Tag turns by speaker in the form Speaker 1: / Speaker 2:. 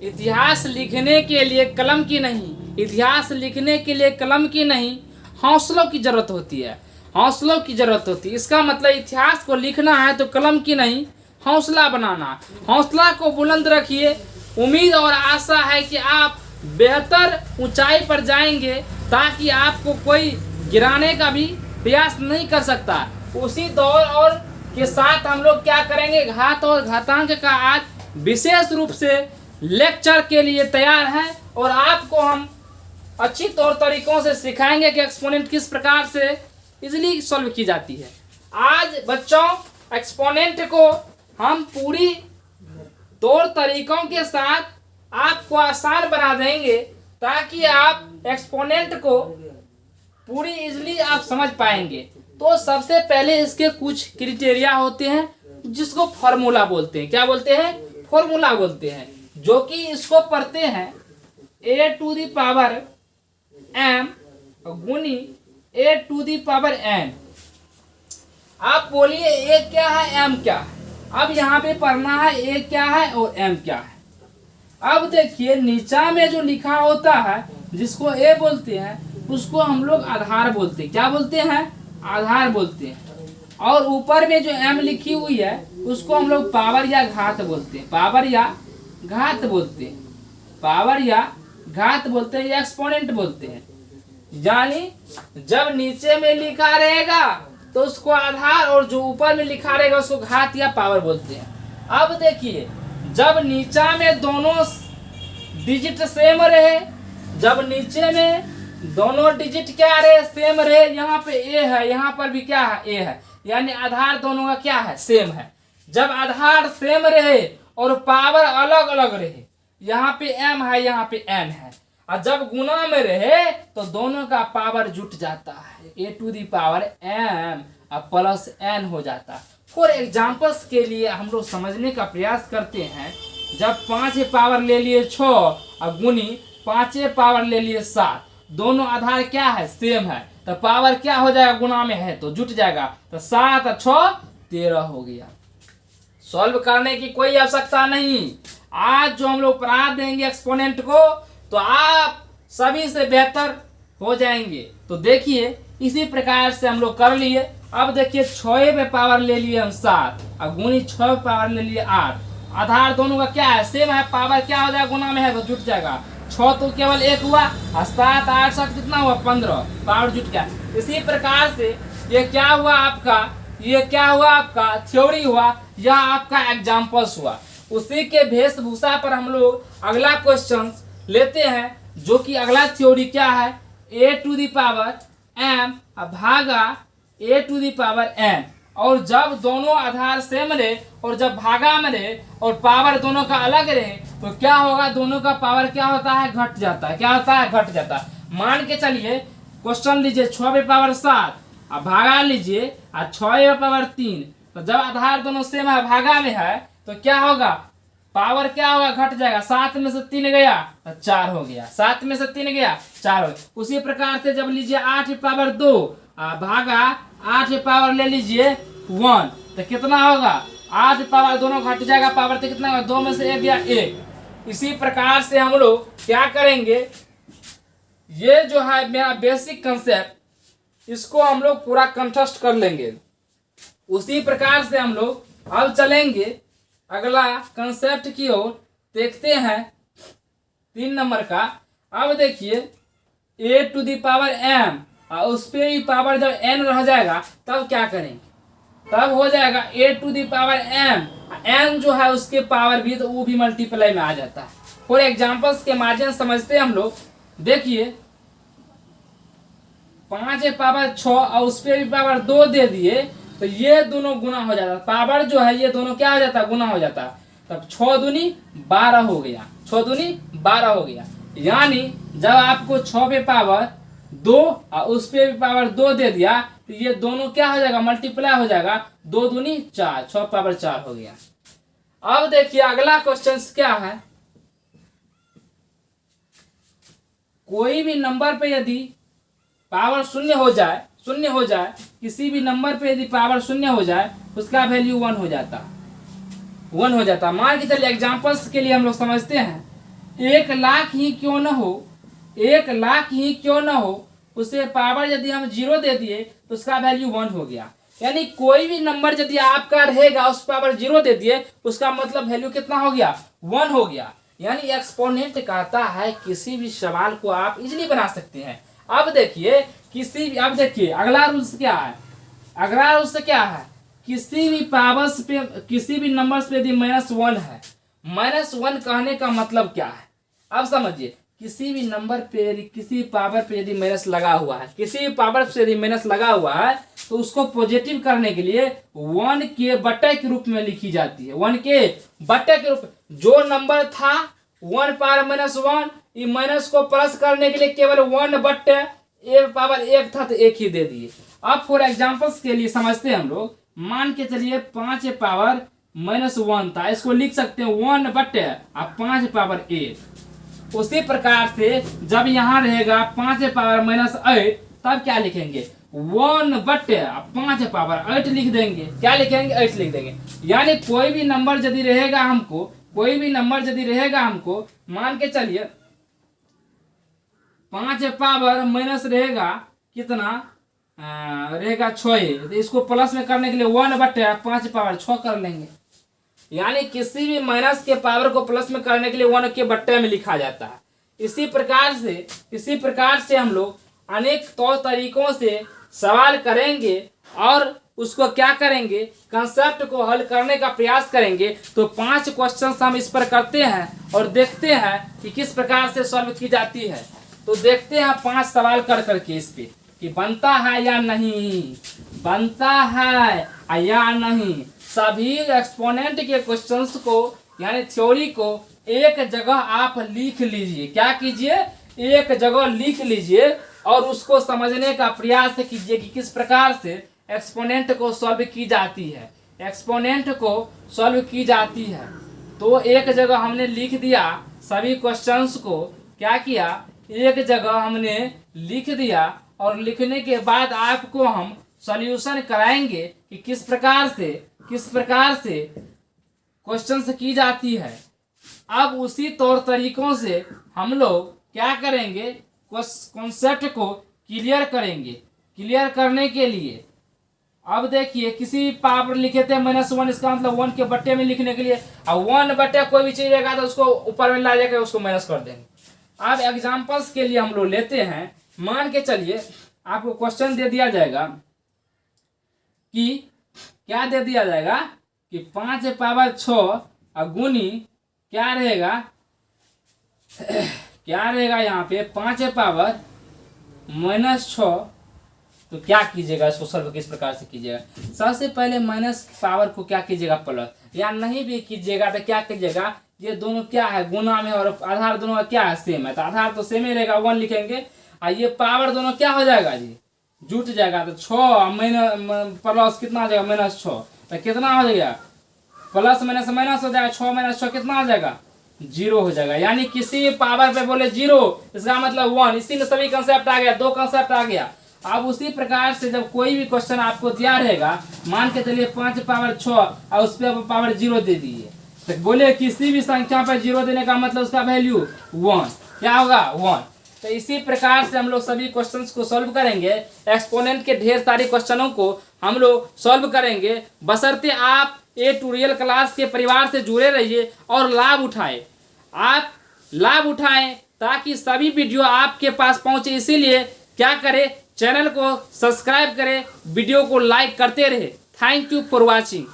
Speaker 1: इतिहास लिखने के लिए कलम की नहीं, इतिहास लिखने के लिए कलम की नहीं, हौसलों की जरूरत होती है, हौसलों की जरूरत होती है। इसका मतलब इतिहास को लिखना है तो कलम की नहीं, हौसला बनाना। हौसला को बुलंद रखिए। उम्मीद और आशा है कि आप बेहतर ऊंचाई पर जाएंगे, ताकि आपको कोई गिराने का भी प्रयास नहीं कर सकता। उसी दौर और के साथ हम लोग क्या करेंगे, घात और घातांक का आज विशेष रूप से लेक्चर के लिए तैयार है, और आपको हम अच्छी तौर तरीकों से सिखाएंगे कि एक्सपोनेंट किस प्रकार से इजीली सॉल्व की जाती है। आज बच्चों एक्सपोनेंट को हम पूरी तौर तरीकों के साथ आपको आसान बना देंगे, ताकि आप एक्सपोनेंट को पूरी इजीली आप समझ पाएंगे। तो सबसे पहले इसके कुछ क्राइटेरिया होते हैं, जिसको फॉर्मूला बोलते हैं। क्या बोलते हैं? फॉर्मूला बोलते हैं। जो कि इसको पढ़ते हैं a to the power m गुनी a to the power n। आप बोलिए a क्या है, m क्या है। अब यहाँ पे पढ़ना है a क्या है और m क्या है। अब देखिए नीचा में जो लिखा होता है, जिसको a बोलते हैं, उसको हम लोग आधार बोलते हैं। क्या बोलते हैं? आधार बोलते हैं। और ऊपर में जो m लिखी हुई है, उसको हम लोग पावर या घात बोलते हैं। पावर या घात बोलते हैं, पावर या घात बोलते हैं, या एक्सपोनेंट बोलते हैं। यानी जब नीचे में लिखा रहेगा तो उसको आधार, और जो ऊपर में लिखा रहेगा उसको घात या पावर बोलते हैं। अब देखिए, जब नीचा में दोनों डिजिट सेम रहे, जब नीचे में दोनों डिजिट क्या रहे, सेम रहे, यहाँ पे a है, यहाँ पर भी क्या है, a है, यानी आधार दोनों का क्या है, सेम है। जब आधार सेम रहे और पावर अलग अलग रहे, यहाँ पे m है, यहाँ पे n है, और जब गुना में रहे तो दोनों का पावर जुट जाता है, a to the power m plus n हो जाता है। फॉर एग्जाम्पल्स के लिए हम लोग समझने का प्रयास करते हैं। जब 5 पावर ले लिए 6 और गुनी 5 पावर ले लिए 7, दोनों आधार क्या है, सेम है, तो पावर क्या हो जाएगा, गुना में है तो जुट जाएगा, तो 7 और 6 13 हो गया। सॉल्व करने की कोई आवश्यकता नहीं। आज जो हम लोग पढ़ा देंगे एक्सपोनेंट को, तो आप सभी से बेहतर हो जाएंगे। तो देखिए इसी प्रकार से हम लोग कर लिए। अब देखिए 6 पे पावर ले लिए हम 7 और गुनी 6 पावर ले लिए 8। आधार दोनों का क्या है, सेम है, पावर क्या हो जाएगा, गुना में है तो जुट जाएगा। 6 तो केवल 1 हुआ, 7 8 7 कितना हुआ, 15, पावर जुट गया। इसी प्रकार से ये क्या हुआ आपका, ये क्या हुआ आपका थ्योरी हुआ, यह आपका एग्जाम्पल्स हुआ। उसी के वेशभूषा पर हम लोग अगला क्वेश्चन लेते हैं, जो कि अगला थ्योरी क्या है, a to the power m भागा a to the power n। और जब दोनों आधार सेम रहे और जब भागा में रहे और पावर दोनों का अलग रहे, तो क्या होगा, दोनों का पावर क्या होता है, घट जाता है। क्या होता है, घट जाता है। मान के चलिए क्वेश्चन लीजिए 6 पे पावर 7 अब भागा लीजिए और 6 पे पावर 3, तो जब आधार दोनों सेम है, भागा में है, तो क्या होगा, पावर क्या होगा, घट जाएगा। 7 में से 3 गया तो 4 हो गया, 7 में से 3 गया 4 हो गया। उसी प्रकार से जब लीजिए 8 पावर 2 भागा 8 पावर ले लीजिए 1, तो कितना होगा, 8 पावर दोनों घट जाएगा, पावर तो कितना होगा, 2 में से 1 गया 1। इसी प्रकार से हम लोग क्या करेंगे, ये जो है मेरा बेसिक कंसेप्ट, इसको हम लोग पूरा कंठस्थ कर लेंगे। उसी प्रकार से हम लोग अब चलेंगे अगला कंसेप्ट की ओर। देखते हैं 3 नंबर का। अब देखिए a to the power m और उस पे भी पावर जब n रह जाएगा, तब क्या करेंगे, तब हो जाएगा a to the power m, n जो है उसके पावर भी, तो वो भी मल्टीप्लाई में आ जाता है। फॉर एग्जाम्पल्स के माध्यम समझते हैं हम लोग। देखिए 5 पावर 6 और उस पे भी पावर 2 दे दिए, तो ये दोनों गुना हो जाता है। पावर जो है ये दोनों क्या हो जाता है, गुना हो जाता है। तब 6 दूनी 12 हो गया, 6 दूनी 12 हो गया। यानी जब आपको 6 पे पावर 2 और उस पे भी पावर 2 दे दिया, तो ये दोनों क्या हो जाएगा, मल्टीप्लाई हो जाएगा, 2 दूनी 4, 6 पावर 4 हो गया। अब देखिए अगला क्वेश्चन क्या है, कोई भी नंबर पे यदि पावर शून्य हो जाए, किसी भी नंबर पे यदि पावर शून्य हो जाए, उसका वैल्यू 1 हो जाता। मान के चलिए एग्जांपल्स के लिए हम लोग समझते हैं। 1,00,000 ही क्यों न हो, 1,00,000 ही क्यों न हो, उसे पावर यदि हम 0 दे दिए तो उसका वैल्यू 1 हो गया। यानी कोई भी नंबर यदि आपका रहेगा उस पावर 0 दे दिए उसका मतलब वैल्यू कितना हो गया, 1 हो गया। यानी एक्सपोनेंट कहता है किसी भी सवाल को आप इजीली बना सकते हैं। अब देखिए अब देखिए अगला रूल्स क्या है, अगला रूल्स क्या है, किसी भी पावर्स पे, किसी भी नंबर्स पे यदि -1 है, -1 कहने का मतलब क्या है, अब समझिए। किसी भी नंबर पे, किसी पावर पे यदि माइनस लगा हुआ है, किसी भी पावर पे यदि माइनस लगा हुआ है तो उसको पॉजिटिव करने के लिए 1 के बट्टे के रूप में लिखी जाती है। 1 के बट्टे के रूप में जो नंबर था 1 पावर -1, ये माइनस को प्लस करने के लिए केवल 1 बट्टे ए पावर 1 था तो 1 ही दे दिए। अब फॉर एग्जांपल्स के लिए समझते हैं हम लोग, मान के चलिए 5 पावर -1 था, इसको लिख सकते हैं 1 बट्टे 5 पावर 1। उसी प्रकार से जब यहाँ रहेगा 5 पावर -8 तब क्या लिखेंगे, 1 बट्टे 5 पावर 8 लिख देंगे। क्या लिखेंगे, 8 लिख देंगे। यानी कोई भी नंबर यदि रहेगा हमको, कोई भी नंबर यदि रहेगा हमको, मान के चलिए 5 पावर माइनस रहेगा कितना, रहेगा 6, तो इसको प्लस में करने के लिए 1 बट्टे 5 पावर 6 कर लेंगे। यानी किसी भी माइनस के पावर को प्लस में करने के लिए 1 के बट्टे में लिखा जाता है। इसी प्रकार से हम लोग अनेक तौर तरीकों से सवाल करेंगे और उसको क्या करेंगे, कंसेप्ट को हल करने का प्रयास करेंगे। तो 5 क्वेश्चंस हम इस पर करते हैं और देखते हैं कि किस प्रकार से सॉल्व की जाती है। तो देखते हैं 5 सवाल कर करके इस पे कि बनता है या नहीं, बनता है या नहीं। सभी एक्सपोनेंट के क्वेश्चंस को यानी थ्योरी को एक जगह आप लिख लीजिए। क्या कीजिए, एक जगह लिख लीजिए और उसको समझने का प्रयास कीजिए कि किस प्रकार से एक्सपोनेंट को सॉल्व की जाती है, एक्सपोनेंट को सॉल्व की जाती है। तो एक जगह हमने लिख दिया, सभी क्वेश्चंस को क्या किया, एक जगह हमने लिख दिया और लिखने के बाद आपको हम सॉल्यूशन कराएंगे कि किस प्रकार से क्वेश्चंस की जाती है। अब उसी तौर तरीकों से हम लोग क्या करेंगे, कॉन्सेप्ट को क्लियर करेंगे। क्लियर करने के लिए अब देखिए किसी भी पावर लिखे थे -1, इसका मतलब 1 के बट्टे में लिखने के लिए, अब 1 बट्टे कोई भी चीज रहेगा तो उसको ऊपर में ला जाकर उसको माइनस कर देंगे। अब एग्जांपल्स के लिए हम लोग लेते हैं, मान के चलिए आपको क्वेश्चन दे दिया जाएगा कि क्या दे दिया जाएगा कि 5 पावर 6 गुनी क्या रहेगा, क्या रहेगा यहाँ पे 5 पावर -6। तो क्या कीजिएगा, इसको सॉल्व किस प्रकार से कीजिएगा। सबसे पहले माइनस पावर को क्या कीजिएगा, प्लस, या नहीं भी कीजिएगा तो क्या कीजिएगा, ये दोनों क्या है गुना में और आधार दोनों का क्या है सेम है, तो आधार तो सेम ही रहेगा 1 लिखेंगे और ये पावर दोनों क्या हो जाएगा जी, जुट जाएगा। तो 6 प्लस कितना हो जाएगा -6, तो कितना हो जाएगा, प्लस माइनस माइनस हो जाएगा, 6 - 6 कितना हो जाएगा, 0 हो जाएगा। यानी किसी भी पावर पे बोले 0 इसका मतलब 1। इसी में सभी कंसेप्ट आ गया, 2 कंसेप्ट आ गया। अब उसी प्रकार से जब कोई भी क्वेश्चन आपको दिया रहेगा, मान के चलिए 5 पावर 6 और उस पर पावर 0 दे दीजिए, तो बोले किसी भी संख्या पर 0 देने का मतलब उसका वैल्यू 1, क्या होगा 1। तो इसी प्रकार से हम लोग सभी क्वेश्चंस को सॉल्व करेंगे। एक्सपोनेंट के ढेर सारे क्वेश्चनों को हम लोग सॉल्व करेंगे, बशर्ते आप ए ट्यूटोरियल क्लास के परिवार से जुड़े रहिए और लाभ उठाएं। आप लाभ उठाएं ताकि सभी वीडियो आपके पास पहुंचे। इसीलिए क्या करें, चैनल को सब्सक्राइब करें, वीडियो को लाइक करते रहे। Thank you for watching.